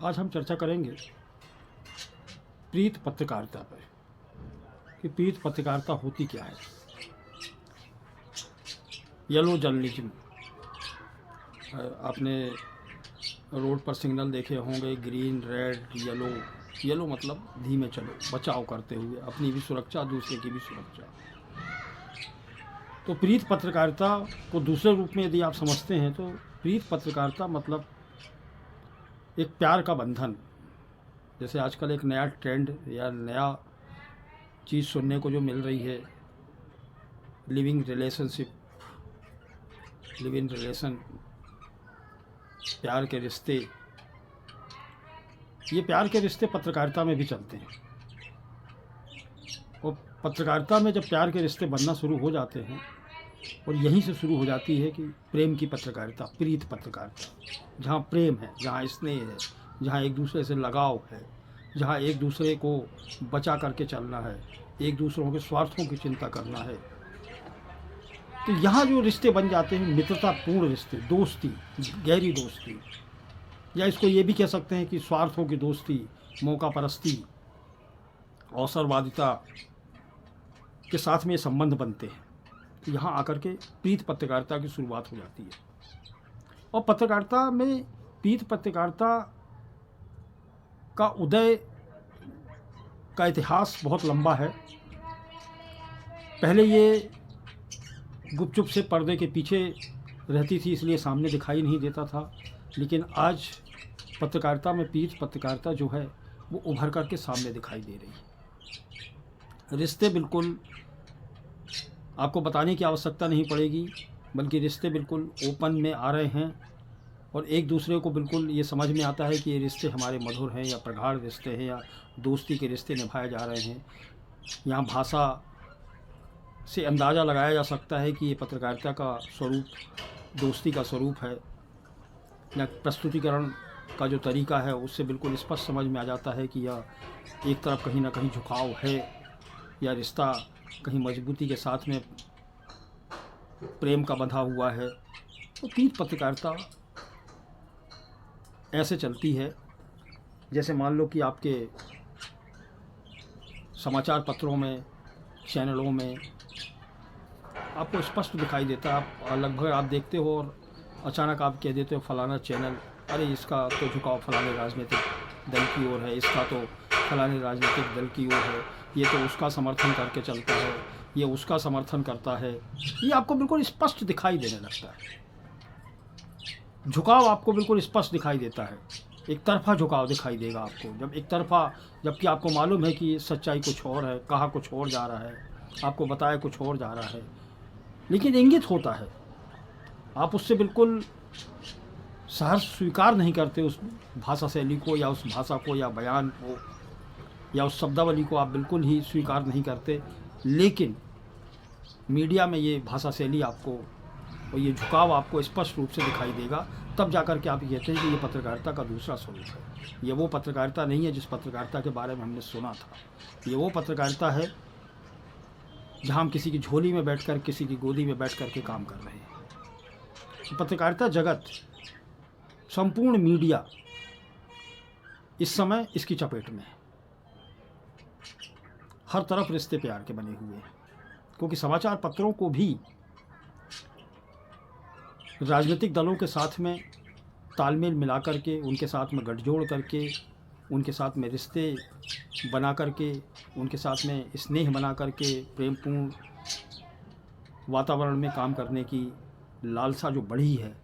आज हम चर्चा करेंगे प्रीत पत्रकारिता पर कि प्रीत पत्रकारिता होती क्या है। येलो जर्नलिज्म, आपने रोड पर सिग्नल देखे होंगे, ग्रीन, रेड, येलो। येलो मतलब धीमे चलो, बचाव करते हुए अपनी भी सुरक्षा, दूसरे की भी सुरक्षा। तो प्रीत पत्रकारिता को दूसरे रूप में यदि आप समझते हैं तो प्रीत पत्रकारिता मतलब एक प्यार का बंधन। जैसे आजकल एक नया ट्रेंड या नया चीज़ सुनने को जो मिल रही है, living relationship, live in relation, प्यार के रिश्ते। ये प्यार के रिश्ते पत्रकारिता में भी चलते हैं और पत्रकारिता में जब प्यार के रिश्ते बनना शुरू हो जाते हैं और यहीं से शुरू हो जाती है कि प्रेम की पत्रकारिता, प्रीत पत्रकारिता, जहाँ प्रेम है, जहाँ स्नेह है, जहाँ एक दूसरे से लगाव है, जहाँ एक दूसरे को बचा करके चलना है, एक दूसरों के स्वार्थों की चिंता करना है। तो यहाँ जो रिश्ते बन जाते हैं, मित्रतापूर्ण रिश्ते, दोस्ती, गहरी दोस्ती, या इसको ये भी कह सकते हैं कि स्वार्थों की दोस्ती, मौका परस्ती, अवसरवादिता के साथ में ये संबंध बनते हैं। तो यहाँ आकर के प्रीत पत्रकारिता की शुरुआत हो जाती है। और पत्रकारिता में प्रीत पत्रकारिता का उदय का इतिहास बहुत लंबा है। पहले ये गुपचुप से पर्दे के पीछे रहती थी, इसलिए सामने दिखाई नहीं देता था। लेकिन आज पत्रकारिता में प्रीत पत्रकारिता जो है वो उभर कर के सामने दिखाई दे रही है। रिश्ते बिल्कुल आपको बताने की आवश्यकता नहीं पड़ेगी, बल्कि रिश्ते बिल्कुल ओपन में आ रहे हैं और एक दूसरे को बिल्कुल ये समझ में आता है कि ये रिश्ते हमारे मधुर हैं या प्रगाढ़ रिश्ते हैं या दोस्ती के रिश्ते निभाए जा रहे हैं। यहाँ भाषा से अंदाज़ा लगाया जा सकता है कि ये पत्रकारिता का स्वरूप दोस्ती का स्वरूप है, या प्रस्तुतिकरण का जो तरीका है उससे बिल्कुल स्पष्ट समझ में आ जाता है कि यह एक तरफ कहीं ना कहीं झुकाव है या रिश्ता कहीं मजबूती के साथ में प्रेम का बंधा हुआ है। तो प्रीत पत्रकारिता ऐसे चलती है जैसे मान लो कि आपके समाचार पत्रों में, चैनलों में आपको स्पष्ट दिखाई देता है। आप लगभग आप देखते हो और अचानक आप कह देते हो फलाना चैनल, अरे इसका तो झुकाव फलाने राजनीतिक दल की ओर है, इसका तो फलाने राजनीतिक दल की ओर है, ये तो उसका समर्थन करके चलता है, ये उसका समर्थन करता है। ये आपको बिल्कुल स्पष्ट दिखाई देने लगता है। झुकाव आपको बिल्कुल स्पष्ट दिखाई देता है, एक तरफा झुकाव दिखाई देगा आपको। जब एक तरफा, जबकि आपको मालूम है कि सच्चाई कुछ और है, कहा कुछ और जा रहा है, आपको बताया कुछ और जा रहा है, लेकिन इंगित होता है। आप उससे बिल्कुल सहर्ष स्वीकार नहीं करते उस भाषा शैली को या उस भाषा को या बयान को या उस शब्दावली को आप बिल्कुल ही स्वीकार नहीं करते। लेकिन मीडिया में ये भाषा शैली आपको और ये झुकाव आपको स्पष्ट रूप से दिखाई देगा। तब जाकर के आप कहते हैं कि ये पत्रकारिता का दूसरा स्वरूप है। ये वो पत्रकारिता नहीं है जिस पत्रकारिता के बारे में हमने सुना था। ये वो पत्रकारिता है जहाँ हम किसी की झोली में बैठकर, किसी की गोदी में बैठ कर के काम कर रहे हैं। पत्रकारिता जगत, संपूर्ण मीडिया इस समय इसकी चपेट में है। हर तरफ रिश्ते प्यार के बने हुए हैं, क्योंकि समाचार पत्रों को भी राजनीतिक दलों के साथ में तालमेल मिला करके, उनके साथ में गठजोड़ करके, उनके साथ में रिश्ते बना करके, उनके साथ में स्नेह बना करके, प्रेमपूर्ण वातावरण में काम करने की लालसा जो बढ़ी है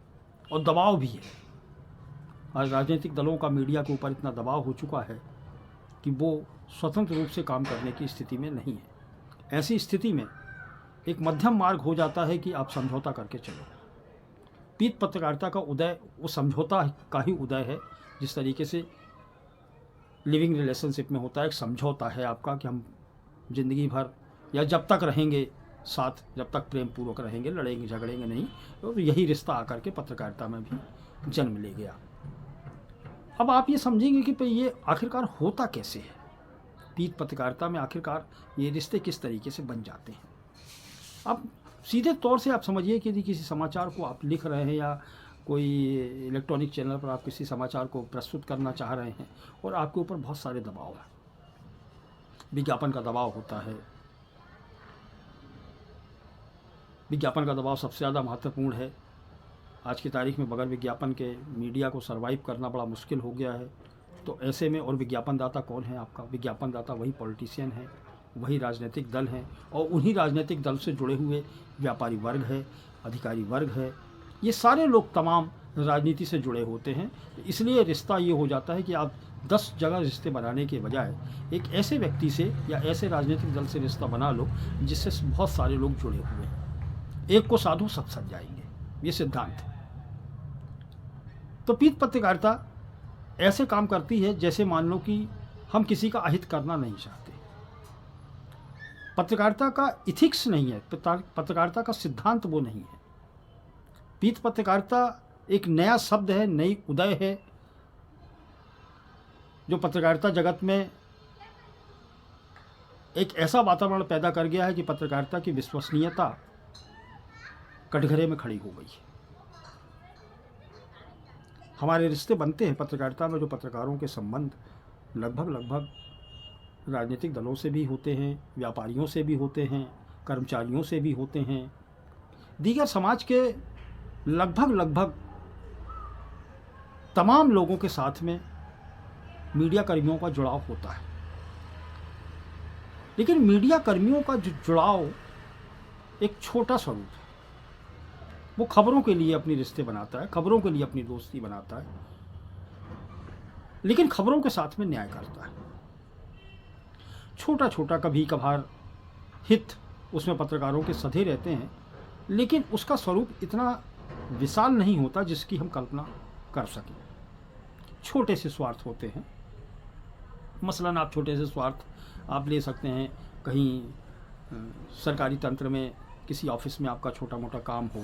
और दबाव भी है। आज राजनीतिक दलों का मीडिया के ऊपर इतना दबाव हो चुका है कि वो स्वतंत्र रूप से काम करने की स्थिति में नहीं है। ऐसी स्थिति में एक मध्यम मार्ग हो जाता है कि आप समझौता करके चलो। प्रीत पत्रकारिता का उदय वो समझौता का ही उदय है। जिस तरीके से लिविंग रिलेशनशिप में होता है, एक समझौता है आपका कि हम ज़िंदगी भर या जब तक रहेंगे साथ, जब तक प्रेम पूर्वक रहेंगे, लड़ेंगे झगड़ेंगे नहीं। तो यही रिश्ता आकर के पत्रकारिता में भी जन्म ले गया। अब आप ये समझेंगे कि भाई ये आखिरकार होता कैसे है, प्रीत पत्रकारिता में आखिरकार ये रिश्ते किस तरीके से बन जाते हैं। अब सीधे तौर से आप समझिए कि यदि किसी समाचार को आप लिख रहे हैं या कोई इलेक्ट्रॉनिक चैनल पर आप किसी समाचार को प्रस्तुत करना चाह रहे हैं और आपके ऊपर बहुत सारे दबाव हैं, विज्ञापन का दबाव होता है। विज्ञापन का दबाव सबसे ज़्यादा महत्वपूर्ण है। आज की तारीख में बगैर विज्ञापन के मीडिया को सर्वाइव करना बड़ा मुश्किल हो गया है। तो ऐसे में, और विज्ञापन दाता कौन है आपका? विज्ञापन दाता वही पॉलिटिशियन है, वही राजनीतिक दल हैं, और उन्हीं राजनीतिक दल से जुड़े हुए व्यापारी वर्ग है, अधिकारी वर्ग है। ये सारे लोग तमाम राजनीति से जुड़े होते हैं। इसलिए रिश्ता ये हो जाता है कि आप 10 जगह रिश्ते बनाने के बजाय एक ऐसे व्यक्ति से या ऐसे राजनीतिक दल से रिश्ता बना लो जिससे बहुत सारे लोग जुड़े हुए हैं। एक को साधु सब सज जाएंगे, ये सिद्धांत है। तो पीत पत्रकारिता ऐसे काम करती है जैसे मान लो कि हम किसी का अहित करना नहीं चाहते। पत्रकारिता का इथिक्स नहीं है, पत्रकारिता का सिद्धांत वो नहीं है। पीत पत्रकारिता एक नया शब्द है, नई उदय है, जो पत्रकारिता जगत में एक ऐसा वातावरण पैदा कर गया है कि पत्रकारिता की विश्वसनीयता कटघरे में खड़ी हो गई है। हमारे रिश्ते बनते हैं पत्रकारिता में, जो पत्रकारों के संबंध लगभग राजनीतिक दलों से भी होते हैं, व्यापारियों से भी होते हैं, कर्मचारियों से भी होते हैं, दीगर समाज के लगभग तमाम लोगों के साथ में मीडिया कर्मियों का जुड़ाव होता है। लेकिन मीडिया कर्मियों का जो जुड़ाव एक छोटा स्वरूप है। वो खबरों के लिए अपनी रिश्ते बनाता है, खबरों के लिए अपनी दोस्ती बनाता है, लेकिन खबरों के साथ में न्याय करता है। छोटा छोटा कभी कभार हित उसमें पत्रकारों के सधे रहते हैं, लेकिन उसका स्वरूप इतना विशाल नहीं होता जिसकी हम कल्पना कर सकें। छोटे से स्वार्थ होते हैं। मसलन आप छोटे से स्वार्थ आप ले सकते हैं, कहीं सरकारी तंत्र में किसी ऑफिस में आपका छोटा मोटा काम हो,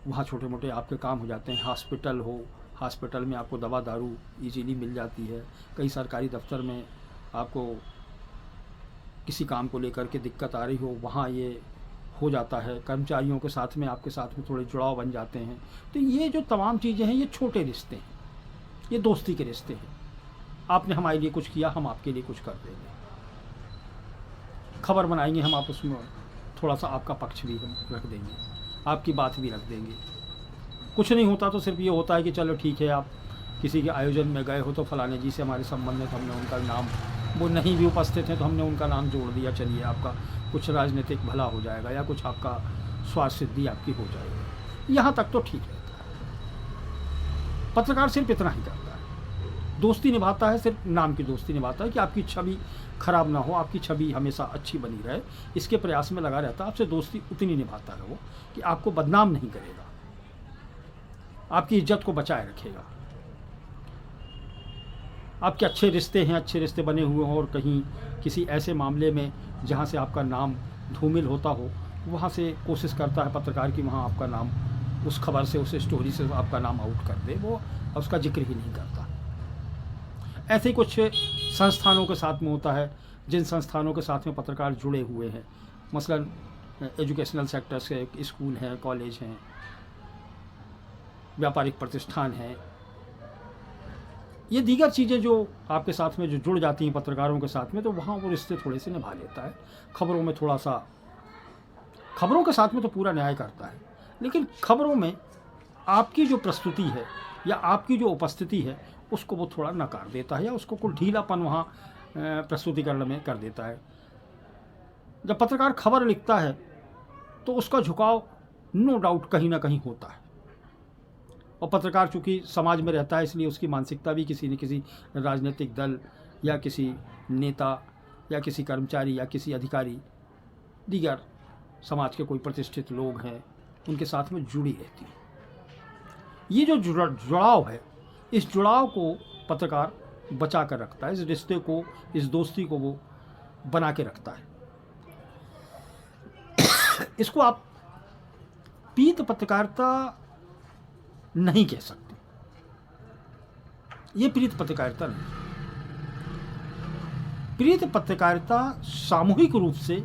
वहाँ छोटे मोटे आपके काम हो जाते हैं। हॉस्पिटल हो, हॉस्पिटल में आपको दवा दारू इजीली मिल जाती है। कई सरकारी दफ्तर में आपको किसी काम को लेकर के दिक्कत आ रही हो, वहाँ ये हो जाता है। कर्मचारियों के साथ में आपके साथ में थोड़े जुड़ाव बन जाते हैं। तो ये जो तमाम चीज़ें हैं, ये छोटे रिश्ते हैं, ये दोस्ती के रिश्ते हैं। आपने हमारे लिए कुछ किया, हम आपके लिए कुछ कर देंगे। खबर बनाएंगे हम, आप उसमें थोड़ा सा आपका पक्ष भी हम रख देंगे, आपकी बात भी रख देंगे। कुछ नहीं होता तो सिर्फ ये होता है कि चलो ठीक है, आप किसी के आयोजन में गए हो तो फलाने जी से हमारे संबंध है, तो हमने उनका नाम, वो नहीं भी उपस्थित हैं तो हमने उनका नाम जोड़ दिया, चलिए आपका कुछ राजनीतिक भला हो जाएगा या कुछ आपका स्वार्थ सिद्धि आपकी हो जाएगी। यहाँ तक तो ठीक रहता है। पत्रकार सिर्फ इतना ही करता है, दोस्ती निभाता है, सिर्फ नाम की दोस्ती निभाता है कि आपकी छवि खराब ना हो, आपकी छवि हमेशा अच्छी बनी रहे, इसके प्रयास में लगा रहता है। आपसे दोस्ती उतनी निभाता है वो कि आपको बदनाम नहीं करेगा, आपकी इज्जत को बचाए रखेगा। आपके अच्छे रिश्ते हैं, अच्छे रिश्ते बने हुए हों, और कहीं किसी ऐसे मामले में जहाँ से आपका नाम धूमिल होता हो, वहाँ से कोशिश करता है पत्रकार कि वहाँ आपका नाम, उस खबर से, उस स्टोरी से आपका नाम आउट कर दे, वो उसका जिक्र ही नहीं करता। ऐसे कुछ संस्थानों के साथ में होता है, जिन संस्थानों के साथ में पत्रकार जुड़े हुए हैं, मसलन एजुकेशनल सेक्टर से स्कूल हैं, कॉलेज हैं, व्यापारिक प्रतिष्ठान हैं, ये दीगर चीज़ें जो आपके साथ में जो जुड़ जाती हैं पत्रकारों के साथ में, तो वहाँ वो रिश्ते थोड़े से निभा लेता है। खबरों में थोड़ा सा, खबरों के साथ में तो पूरा न्याय करता है, लेकिन खबरों में आपकी जो प्रस्तुति है या आपकी जो उपस्थिति है उसको वो थोड़ा नकार देता है, या उसको कुछ ढीलापन वहाँ प्रस्तुतिकरण में कर देता है। जब पत्रकार खबर लिखता है तो उसका झुकाव नो डाउट कहीं ना कहीं होता है, और पत्रकार चूँकि समाज में रहता है इसलिए उसकी मानसिकता भी किसी न किसी राजनीतिक दल या किसी नेता या किसी कर्मचारी या किसी अधिकारी, दीगर समाज के कोई प्रतिष्ठित लोग हैं, उनके साथ में जुड़ी रहती है। ये जो जुड़ाव है, इस जुड़ाव को पत्रकार बचा कर रखता है, इस रिश्ते को, इस दोस्ती को वो बना के रखता है। इसको आप पीत पत्रकारिता नहीं कह सकते, ये प्रीत पत्रकारिता नहीं। प्रीत पत्रकारिता सामूहिक रूप से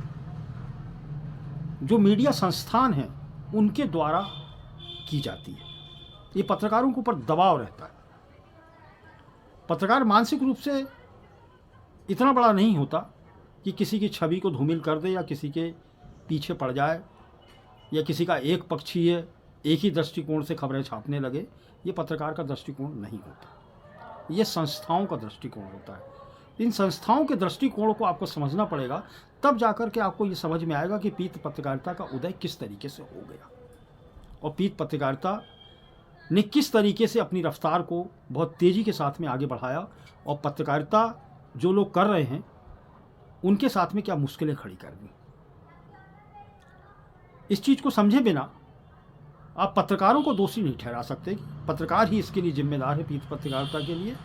जो मीडिया संस्थान हैं उनके द्वारा की जाती है। ये पत्रकारों के ऊपर दबाव रहता है। पत्रकार मानसिक रूप से इतना बड़ा नहीं होता कि किसी की छवि को धूमिल कर दे या किसी के पीछे पड़ जाए या किसी का एक पक्षीय एक ही दृष्टिकोण से खबरें छापने लगे। ये पत्रकार का दृष्टिकोण नहीं होता, ये संस्थाओं का दृष्टिकोण होता है। इन संस्थाओं के दृष्टिकोण को आपको समझना पड़ेगा, तब जाकर के आपको ये समझ में आएगा कि पीत पत्रकारिता का उदय किस तरीके से हो गया और पीत पत्रकारिता ने किस तरीके से अपनी रफ्तार को बहुत तेज़ी के साथ में आगे बढ़ाया और पत्रकारिता जो लोग कर रहे हैं उनके साथ में क्या मुश्किलें खड़ी कर दी। इस चीज़ को समझे बिना आप पत्रकारों को दोषी नहीं ठहरा सकते। पत्रकार ही इसके लिए जिम्मेदार है, पीत पत्रकारिता के लिए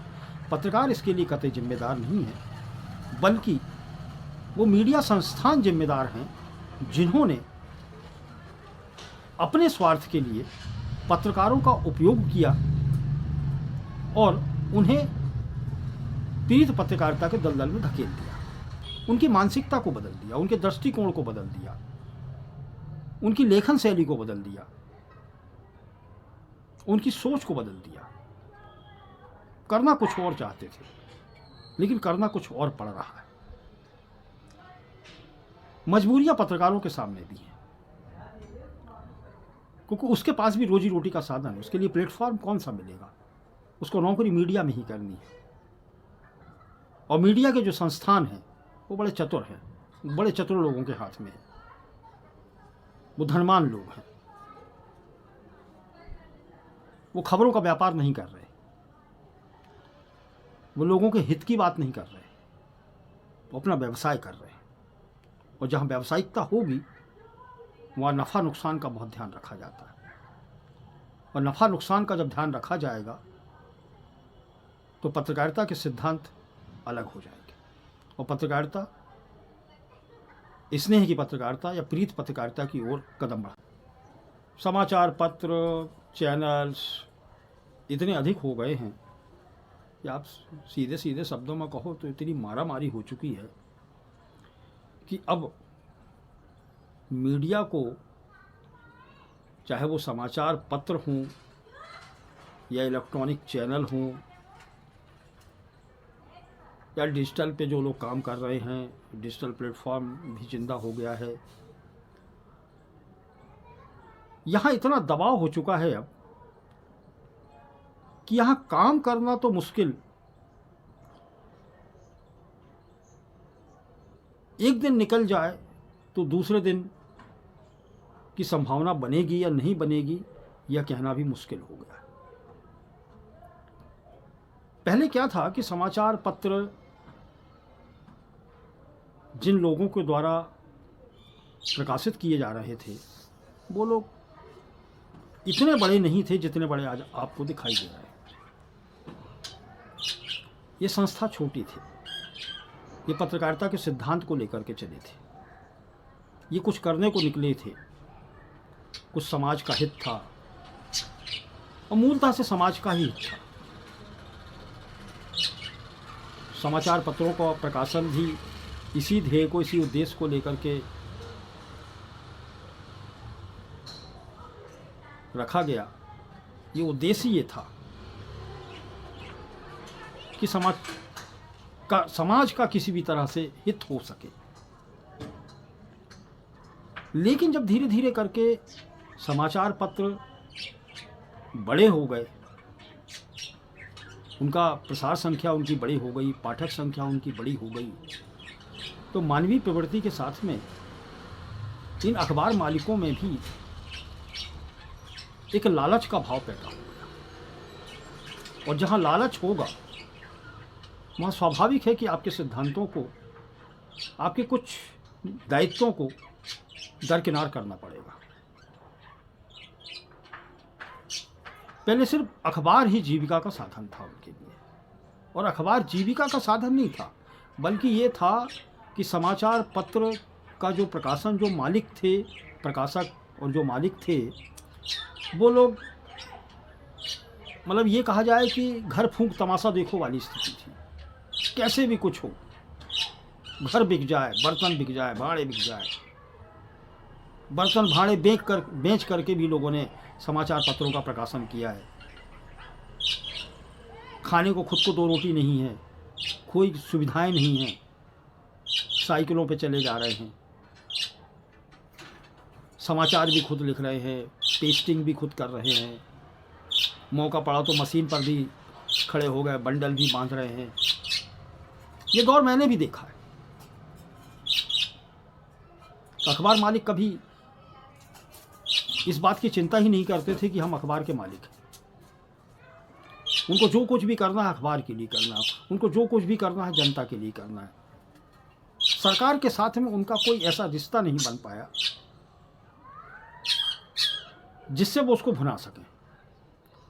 पत्रकार इसके लिए कतई जिम्मेदार नहीं है, बल्कि वो मीडिया संस्थान जिम्मेदार हैं जिन्होंने अपने स्वार्थ के लिए पत्रकारों का उपयोग किया और उन्हें पीड़ित पत्रकारिता के दलदल में धकेल दिया, उनकी मानसिकता को बदल दिया, उनके दृष्टिकोण को बदल दिया, उनकी लेखन शैली को बदल दिया, उनकी सोच को बदल दिया। करना कुछ और चाहते थे लेकिन करना कुछ और पड़ रहा है। मजबूरियां पत्रकारों के सामने भी हैं, क्योंकि उसके पास भी रोजी रोटी का साधन है। उसके लिए प्लेटफॉर्म कौन सा मिलेगा? उसको नौकरी मीडिया में ही करनी है। और मीडिया के जो संस्थान हैं वो बड़े चतुर हैं, बड़े चतुर लोगों के हाथ में है। वो धनवान लोग हैं, वो खबरों का व्यापार नहीं कर रहे, वो लोगों के हित की बात नहीं कर रहे, वो अपना व्यवसाय कर रहे हैं। और जहाँ व्यावसायिकता होगी वहाँ नफ़ा नुकसान का बहुत ध्यान रखा जाता है। और नफ़ा नुकसान का जब ध्यान रखा जाएगा तो पत्रकारिता के सिद्धांत अलग हो जाएंगे और पत्रकारिता स्नेह की पत्रकारिता या प्रीत पत्रकारिता की ओर कदम बढ़ा। समाचार पत्र चैनल्स इतने अधिक हो गए हैं कि आप सीधे सीधे शब्दों में कहो तो इतनी मारामारी हो चुकी है कि अब मीडिया को, चाहे वो समाचार पत्र हों या इलेक्ट्रॉनिक चैनल हों या डिजिटल पे जो लोग काम कर रहे हैं, डिजिटल प्लेटफॉर्म भी जिंदा हो गया है, यहाँ इतना दबाव हो चुका है अब कि यहाँ काम करना तो मुश्किल, एक दिन निकल जाए तो दूसरे दिन की संभावना बनेगी या नहीं बनेगी यह कहना भी मुश्किल हो गया। पहले क्या था कि समाचार पत्र जिन लोगोलोगों प्रकाशित किए जा रहे थे वो लोग इतने बड़े नहीं थे जितने बड़े आज आपको दिखाई दे रहे हैं। ये संस्था छोटी थी, ये पत्रकारिता के सिद्धांत को लेकर के चले थे, ये कुछ करने को निकले थे, कुछ समाज का हित था और मूलतः से समाज का ही हित था। समाचार पत्रों का प्रकाशन भी इसी ध्येय को, इसी उद्देश्य को लेकर के रखा गया। ये उद्देश्य ये था कि समाज का किसी भी तरह से हित हो सके। लेकिन जब धीरे धीरे करके समाचार पत्र बड़े हो गए, उनका प्रसार संख्या उनकी बड़ी हो गई, पाठक संख्या उनकी बड़ी हो गई, तो मानवीय प्रवृत्ति के साथ में इन अखबार मालिकों में भी एक लालच का भाव पैदा हो गया। और जहाँ लालच होगा वहाँ स्वाभाविक है कि आपके सिद्धांतों को, आपके कुछ दायित्वों को दरकिनार करना पड़ेगा। पहले सिर्फ अखबार ही जीविका का साधन था उनके लिए, और अखबार जीविका का साधन नहीं था, बल्कि ये था कि समाचार पत्र का जो प्रकाशन, जो मालिक थे, प्रकाशक और जो मालिक थे, वो लोग, मतलब ये कहा जाए कि घर फूंक तमाशा देखो वाली स्थिति थी। कैसे भी कुछ हो, घर बिक जाए, बर्तन बिक जाए, भाड़े बिक जाए, बर्तन भाड़े बेच करके भी लोगों ने समाचार पत्रों का प्रकाशन किया है। खाने को खुद को 2 रोटी नहीं है, कोई सुविधाएं नहीं हैं, साइकिलों पे चले जा रहे हैं, समाचार भी खुद लिख रहे हैं, पेस्टिंग भी खुद कर रहे हैं, मौका पड़ा तो मशीन पर भी खड़े हो गए, बंडल भी बांध रहे हैं। ये दौर मैंने भी देखा है। अखबार मालिक कभी इस बात की चिंता ही नहीं करते थे कि हम अखबार के मालिक हैं। उनको जो कुछ भी करना है अखबार के लिए करना है, उनको जो कुछ भी करना है जनता के लिए करना है। सरकार के साथ में उनका कोई ऐसा रिश्ता नहीं बन पाया जिससे वो उसको भुना सकें।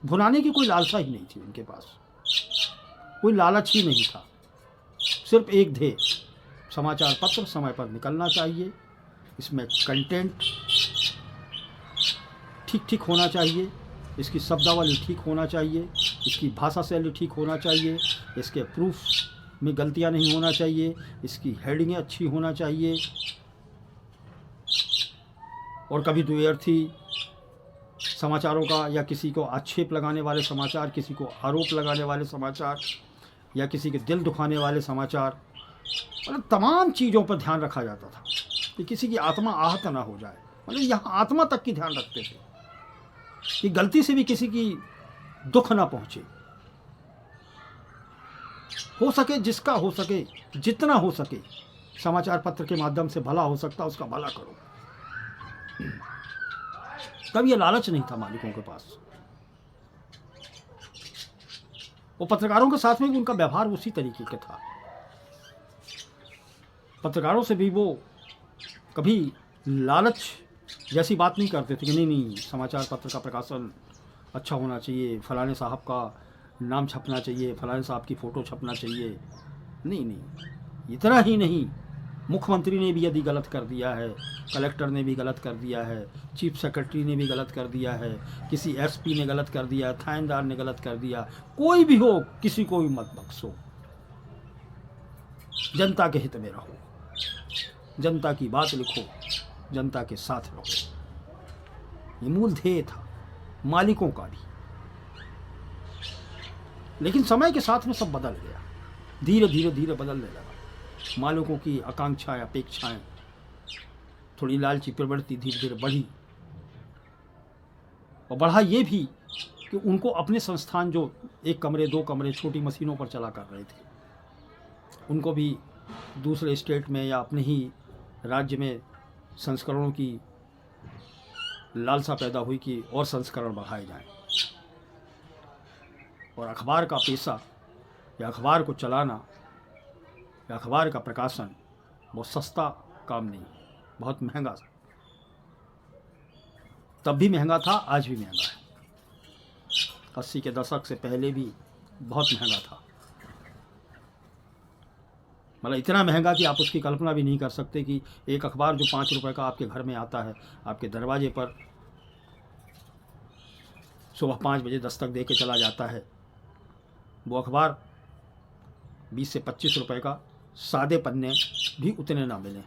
भुनाने की कोई लालसा ही नहीं थी उनके पास, कोई लालच ही नहीं था। सिर्फ एक ध्येय, समाचार पत्र समय पर निकलना चाहिए, इसमें कंटेंट ठीक ठीक होना चाहिए, इसकी शब्दावली ठीक होना चाहिए, इसकी भाषा शैली ठीक होना चाहिए, इसके प्रूफ में गलतियां नहीं होना चाहिए, इसकी हेडिंगें अच्छी होना चाहिए, और कभी द्व्यर्थी समाचारों का या किसी को आक्षेप लगाने वाले समाचार, किसी को आरोप लगाने वाले समाचार या किसी के दिल दुखाने वाले समाचार, मतलब तमाम चीज़ों पर ध्यान रखा जाता था कि किसी की आत्मा आहत ना हो जाए। मतलब यहाँ आत्मा तक की ध्यान रखते थे कि गलती से भी किसी की दुख ना पहुँचे। हो सके जिसका हो सके, जितना हो सके समाचार पत्र के माध्यम से भला हो सकता उसका भला करो। तब ये लालच नहीं था मालिकों के पास। वो पत्रकारों के साथ में भी उनका व्यवहार उसी तरीके का था। पत्रकारों से भी वो कभी लालच जैसी बात नहीं करते थे कि नहीं समाचार पत्र का प्रकाशन अच्छा होना चाहिए, फलाने साहब का नाम छपना चाहिए, फलाने साहब की फ़ोटो छपना चाहिए। नहीं, इतना ही नहीं, मुख्यमंत्री ने भी यदि गलत कर दिया है, कलेक्टर ने भी गलत कर दिया है, चीफ सेक्रेटरी ने भी गलत कर दिया है, किसी एसपी ने गलत कर दिया, थानेदार ने गलत कर दिया, कोई भी हो, किसी को भी मत बख्शो। जनता के हित में रहो, जनता की बात लिखो, जनता के साथ रहो। ये मूल ध्येय था मालिकों का भी। लेकिन समय के साथ में सब बदल गया, धीरे धीरे धीरे बदलने लगा। मालिकों की आकांक्षाएं, अपेक्षाएं, थोड़ी लालची प्रवृत्ति धीरे धीरे बढ़ी, और बढ़ा ये भी कि उनको अपने संस्थान जो 1 कमरे 2 कमरे छोटी मशीनों पर चला कर रहे थे, उनको भी दूसरे स्टेट में या अपने ही राज्य में संस्करणों की लालसा पैदा हुई कि और संस्करण बढ़ाए जाएं। और अखबार का पेशा या अखबार को चलाना या अखबार का प्रकाशन बहुत सस्ता काम नहीं, बहुत महंगा। तब भी महंगा था, आज भी महंगा है। 80 के दशक से पहले भी बहुत महंगा था। मतलब इतना महंगा कि आप उसकी कल्पना भी नहीं कर सकते कि एक अखबार जो 5 रुपए का आपके घर में आता है, आपके दरवाजे पर सुबह 5 बजे दस्तक दे के चला जाता है, वो अखबार 20 से 25 रुपए का सादे पन्ने भी उतने ना मिले।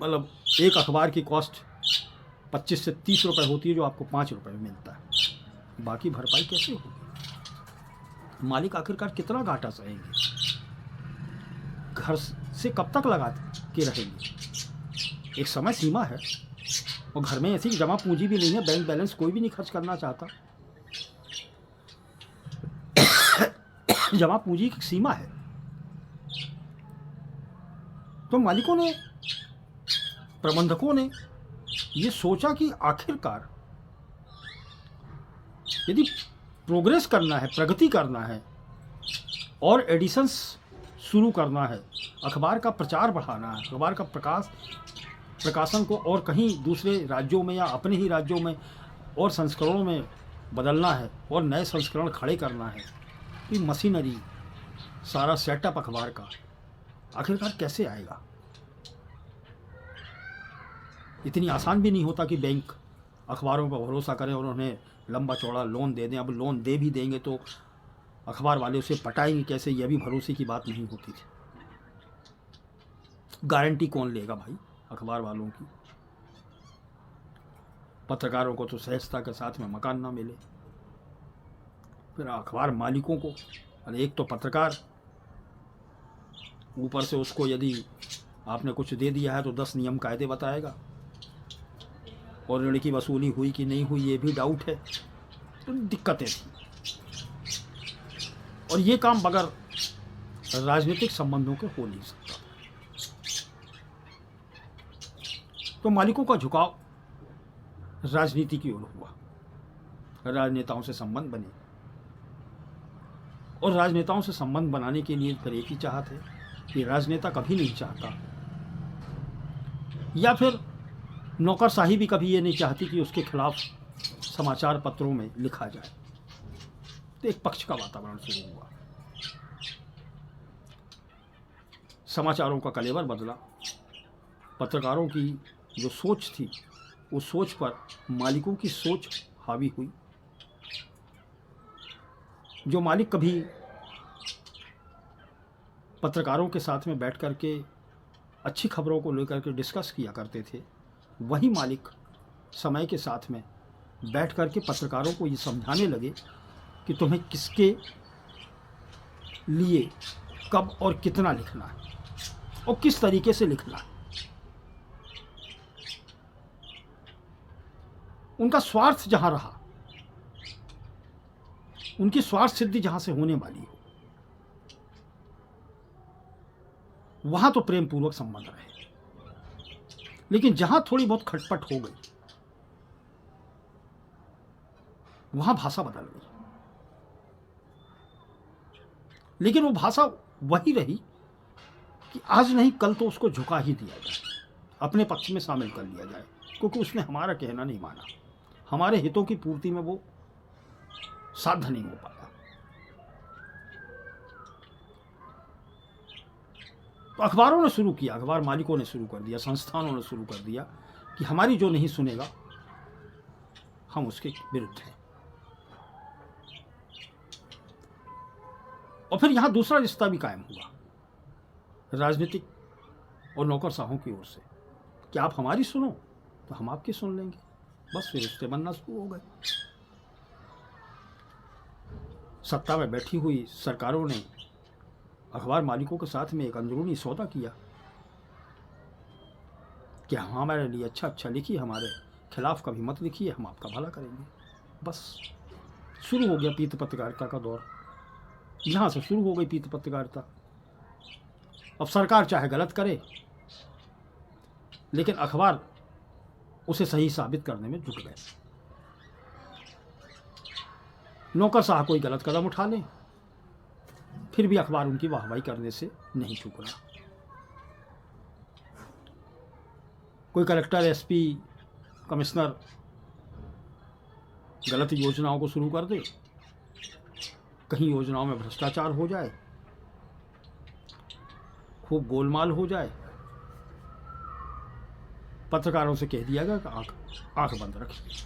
मतलब एक अखबार की कॉस्ट 25 से 30 रुपए होती है, जो आपको 5 रुपए में मिलता है। बाकी भरपाई कैसे होगी? मालिक आखिरकार कितना घाटा सहेंगे? घर से कब तक लगा के रहेंगे? एक समय सीमा है, और घर में ऐसी जमा पूंजी भी नहीं है, बैंक बैलेंस कोई भी नहीं खर्च करना चाहता। जमा पूंजी की सीमा है। तो मालिकों ने, प्रबंधकों ने ये सोचा कि आखिरकार यदि प्रोग्रेस करना है, प्रगति करना है और एडिशंस शुरू करना है, अखबार का प्रचार बढ़ाना है, अखबार का प्रकाशन को और कहीं दूसरे राज्यों में या अपने ही राज्यों में और संस्करणों में बदलना है और नए संस्करण खड़े करना है, कि मशीनरी, सारा सेटअप अखबार का आखिरकार कैसे आएगा? इतनी आसान भी नहीं होता कि बैंक अखबारों पर भरोसा करें और उन्हें लंबा चौड़ा लोन दे दें। अब लोन दे भी देंगे तो अखबार वाले उसे पटाएंगे कैसे, यह भी भरोसे की बात नहीं होती थी। गारंटी कौन लेगा भाई अखबार वालों की? पत्रकारों को तो सहजता के साथ में मकान ना मिले, फिर अखबार मालिकों को, अरे एक तो पत्रकार, ऊपर से उसको यदि आपने कुछ दे दिया है तो 10 नियम कायदे बताएगा, और ऋण की वसूली हुई कि नहीं हुई ये भी डाउट है। तो दिक्कतें थी, और ये काम बगैर राजनीतिक संबंधों के हो नहीं सकता। तो मालिकों का झुकाव राजनीति की ओर हुआ, राजनेताओं से संबंध बने, और राजनेताओं से संबंध बनाने के लिए फिर एक ही चाहत है कि राजनेता कभी नहीं चाहता, या फिर नौकरशाही भी कभी ये नहीं चाहती कि उसके खिलाफ समाचार पत्रों में लिखा जाए। तो एक पक्ष का वातावरण शुरू हुआ, समाचारों का कलेवर बदला, पत्रकारों की जो सोच थी उस सोच पर मालिकों की सोच हावी हुई। जो मालिक कभी पत्रकारों के साथ में बैठ कर के अच्छी खबरों को लेकर के डिस्कस किया करते थे, वही मालिक समय के साथ में बैठ कर के पत्रकारों को ये समझाने लगे कि तुम्हें किसके लिए कब और कितना लिखना है और किस तरीके से लिखना है। उनका स्वार्थ जहां रहा, उनकी स्वार्थ सिद्धि जहां से होने वाली हो, वहां तो प्रेम पूर्वक संबंध रहे, लेकिन जहां थोड़ी बहुत खटपट हो गई वहां भाषा बदल गई। लेकिन वो भाषा वही रही कि आज नहीं कल तो उसको झुका ही दिया जाए, अपने पक्ष में शामिल कर लिया जाए, क्योंकि उसने हमारा कहना नहीं माना, हमारे हितों की पूर्ति में वो साध्य नहीं हो पाया। तो अखबारों ने शुरू किया, अखबार मालिकों ने शुरू कर दिया, संस्थानों ने शुरू कर दिया कि हमारी जो नहीं सुनेगा हम उसके विरुद्ध हैं। और फिर यहां दूसरा रिश्ता भी कायम हुआ राजनीतिक और नौकरशाहों की ओर से कि आप हमारी सुनो तो हम आपकी सुन लेंगे। बस फिर रिश्ते बनना शुरू हो गए। सत्ता में बैठी हुई सरकारों ने अखबार मालिकों के साथ में एक अंदरूनी सौदा किया कि हमारे लिए अच्छा अच्छा लिखिए, हमारे खिलाफ कभी मत लिखिए, हम आपका भला करेंगे। बस शुरू हो गया पीत पत्रकारिता का दौर। यहाँ से शुरू हो गई पीत पत्रकारिता। अब सरकार चाहे गलत करे, लेकिन अखबार उसे सही साबित करने में जुट गए। नौकरशाह कोई गलत कदम उठा ले, फिर भी अखबार उनकी वाहवाही करने से नहीं चूक रहा। कोई कलेक्टर, एसपी, कमिश्नर गलत योजनाओं को शुरू कर दे, कहीं योजनाओं में भ्रष्टाचार हो जाए, खूब गोलमाल हो जाए, पत्रकारों से कह दिया गया कि आंख बंद रखिए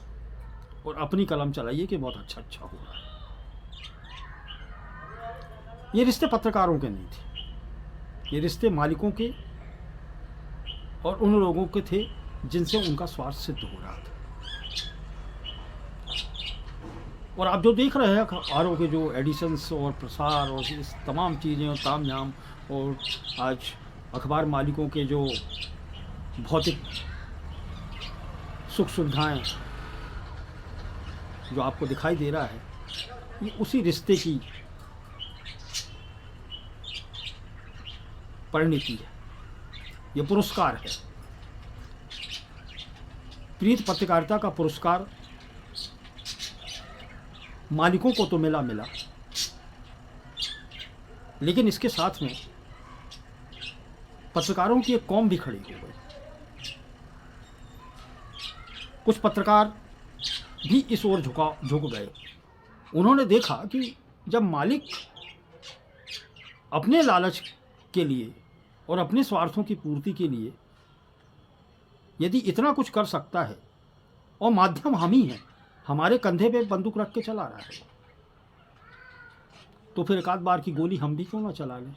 और अपनी कलम चलाइए कि बहुत अच्छा अच्छा हो रहा है। ये रिश्ते पत्रकारों के नहीं थे, ये रिश्ते मालिकों के और उन लोगों के थे जिनसे उनका स्वार्थ सिद्ध हो रहा था। और आप जो देख रहे हैं अखबारों के जो एडिशंस और प्रसार और इस तमाम चीज़ें और तामझाम, और आज अखबार मालिकों के जो भौतिक सुख सुविधाएं जो आपको दिखाई दे रहा है, ये उसी रिश्ते की परिणति है, ये पुरस्कार है। प्रीत पत्रकारिता का पुरस्कार मालिकों को तो मिला, लेकिन इसके साथ में पत्रकारों की एक कौम भी खड़ी हो गई। कुछ पत्रकार भी इस ओर झुक गए। उन्होंने देखा कि जब मालिक अपने लालच के लिए और अपने स्वार्थों की पूर्ति के लिए यदि इतना कुछ कर सकता है और माध्यम हम ही हैं, हमारे कंधे पे बंदूक रख के चला रहा है, तो फिर एक आध बार की गोली हम भी क्यों ना चला लें।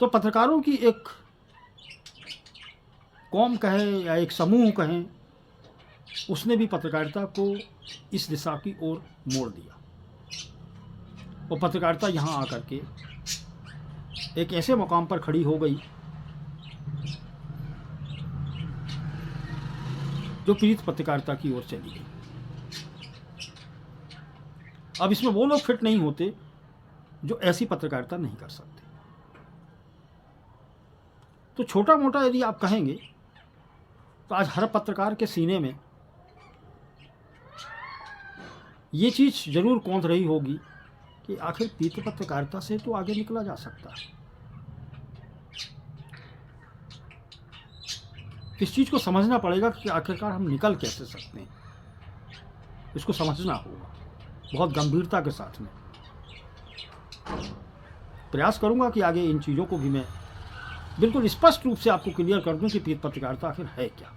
तो पत्रकारों की एक कौम कहें या एक समूह कहें, उसने भी पत्रकारिता को इस दिशा की ओर मोड़ दिया। और पत्रकारिता यहाँ आकर के एक ऐसे मुकाम पर खड़ी हो गई जो पीड़ित पत्रकारिता की ओर चली गई। अब इसमें वो लोग फिट नहीं होते जो ऐसी पत्रकारिता नहीं कर सकते। तो छोटा मोटा यदि आप कहेंगे तो आज हर पत्रकार के सीने में ये चीज़ जरूर कौंध रही होगी कि आखिर पीड़ित पत्रकारिता से तो आगे निकला जा सकता है। इस चीज़ को समझना पड़ेगा कि आखिरकार हम निकल कैसे सकते हैं, इसको समझना होगा बहुत गंभीरता के साथ में। प्रयास करूंगा कि आगे इन चीज़ों को भी मैं बिल्कुल स्पष्ट रूप से आपको क्लियर कर दूं कि पीड़ित पत्रकारिता आखिर है क्या।